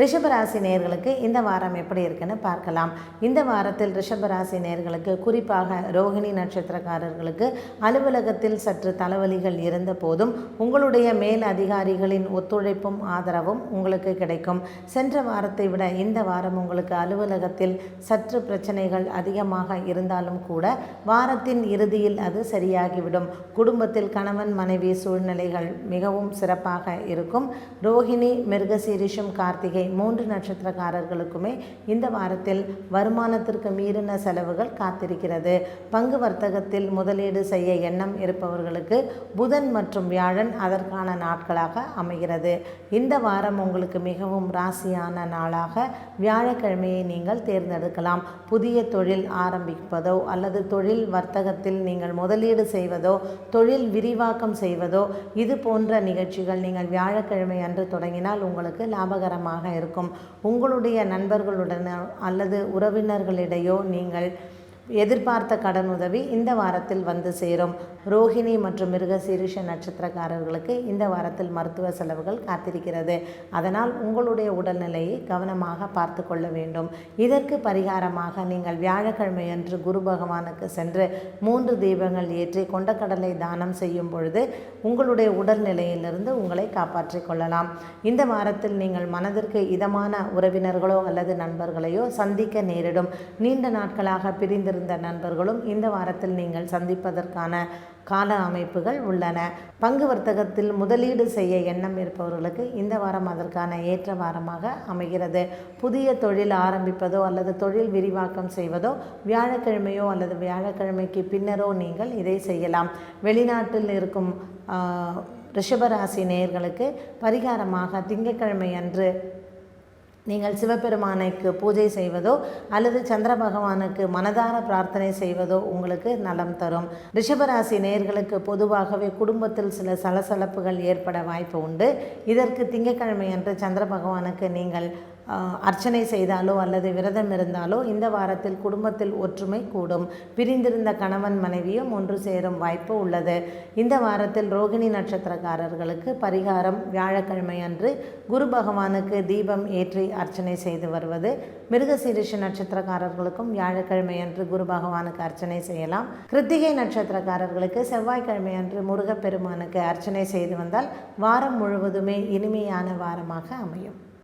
ரிஷபராசி நேயர்களுக்கு இந்த வாரம் எப்படி இருக்குன்னு பார்க்கலாம். இந்த வாரத்தில் ரிஷபராசி நேயர்களுக்கு குறிப்பாக ரோகிணி நட்சத்திரக்காரர்களுக்கு அலுவலகத்தில் சற்று தலைவலிகள் இருந்த போதும் உங்களுடைய மேல் அதிகாரிகளின் ஒத்துழைப்பும் ஆதரவும் உங்களுக்கு கிடைக்கும். சென்ற வாரத்தை விட இந்த வாரம் உங்களுக்கு அலுவலகத்தில் சற்று பிரச்சனைகள் அதிகமாக இருந்தாலும் கூட வாரத்தின் இறுதியில் அது சரியாகிவிடும். குடும்பத்தில் கணவன் மனைவி சூழ்நிலைகள் மிகவும் சிறப்பாக இருக்கும். ரோகிணி, மிருகசீரிஷம், கார்த்திகை 3 நட்சத்திரக்காரர்களுக்குமே இந்த வாரத்தில் வருமானத்திற்கு மீறின செலவுகள் காத்திருக்கிறது. பங்கு வர்த்தகத்தில் முதலீடு செய்ய எண்ணம் இருப்பவர்களுக்கு புதன் மற்றும் வியாழன் அதற்கான நாட்களாக அமைகிறது. இந்த வாரம் உங்களுக்கு மிகவும் ராசியான நாளாக வியாழக்கிழமையை நீங்கள் தேர்ந்தெடுக்கலாம். புதிய தொழில் ஆரம்பிப்பதோ அல்லது தொழில் வர்த்தகத்தில் நீங்கள் முதலீடு செய்வதோ தொழில் விரிவாக்கம் செய்வதோ இது போன்ற நிகழ்ச்சிகள் நீங்கள் வியாழக்கிழமை அன்று தொடங்கினால் உங்களுக்கு லாபகரமாக இருக்கும். உங்களுடைய நண்பர்களுடன் அல்லது உறவினர்களிடையோ நீங்கள் எதிர்பார்த்த கடன் உதவி இந்த வாரத்தில் வந்து சேரும். ரோகிணி மற்றும் மிருகசீரிஷ நட்சத்திரக்காரர்களுக்கு இந்த வாரத்தில் மருத்துவ செலவுகள் காத்திருக்கிறது. அதனால் உங்களுடைய உடல்நிலையை கவனமாக பார்த்து கொள்ள வேண்டும். இதற்கு பரிகாரமாக நீங்கள் வியாழக்கிழமையன்று குரு பகவானுக்கு சென்று 3 தீபங்கள் ஏற்றி கொண்டக்கடலை தானம் செய்யும் பொழுது உங்களுடைய உடல்நிலையிலிருந்து உங்களை காப்பாற்றிக் கொள்ளலாம். இந்த வாரத்தில் நீங்கள் மனதிற்கு இதமான உறவினர்களோ அல்லது நண்பர்களையோ சந்திக்க நேரிடும். நீண்ட நாட்களாக பிரிந்திருந்த நண்பர்களும் இந்த வாரத்தில் நீங்கள் சந்திப்பதற்கான கால அமைப்புகள் உள்ளன. பங்கு வர்த்தகத்தில் முதலீடு செய்ய எண்ணம் இருப்பவர்களுக்கு இந்த வாரம் அதற்கான ஏற்ற வாரமாக அமைகிறது. புதிய தொழில் ஆரம்பிப்பதோ அல்லது தொழில் விரிவாக்கம் செய்வதோ வியாழக்கிழமையோ அல்லது வியாழக்கிழமைக்கு பின்னரோ நீங்கள் இதை செய்யலாம். வெளிநாட்டில் இருக்கும் ரிஷபராசி நேயர்களுக்கு பரிகாரமாக திங்கட்கிழமை அன்று நீங்கள் சிவபெருமானுக்கு பூஜை செய்வதோ அல்லது சந்திர பகவானுக்கு மனதார பிரார்த்தனை செய்வதோ உங்களுக்கு நலம் தரும். ரிஷபராசி நேயர்களுக்கு பொதுவாகவே குடும்பத்தில் சில சலசலப்புகள் ஏற்பட வாய்ப்பு உண்டு. இதற்கு திங்கட்கிழமை அன்று சந்திர பகவானுக்கு நீங்கள் அர்ச்சனை செய்தாலோ அல்லது விரதம் இருந்தாலோ இந்த வாரத்தில் குடும்பத்தில் ஒற்றுமை கூடும். பிரிந்திருந்த கணவன் மனைவியும் ஒன்று சேரும் வாய்ப்பு உள்ளது. இந்த வாரத்தில் ரோகிணி நட்சத்திரக்காரர்களுக்கு பரிகாரம் வியாழக்கிழமை அன்று குரு பகவானுக்கு தீபம் ஏற்றி அர்ச்சனை செய்து வருவது. மிருகசீரிஷ நட்சத்திரக்காரர்களுக்கும் வியாழக்கிழமை அன்று குரு பகவானுக்கு அர்ச்சனை செய்யலாம். கிருத்திகை நட்சத்திரக்காரர்களுக்கு செவ்வாய்க்கிழமை அன்று முருகப்பெருமானுக்கு அர்ச்சனை செய்து வந்தால் வாரம் முழுவதுமே இனிமையான வாரமாக அமையும்.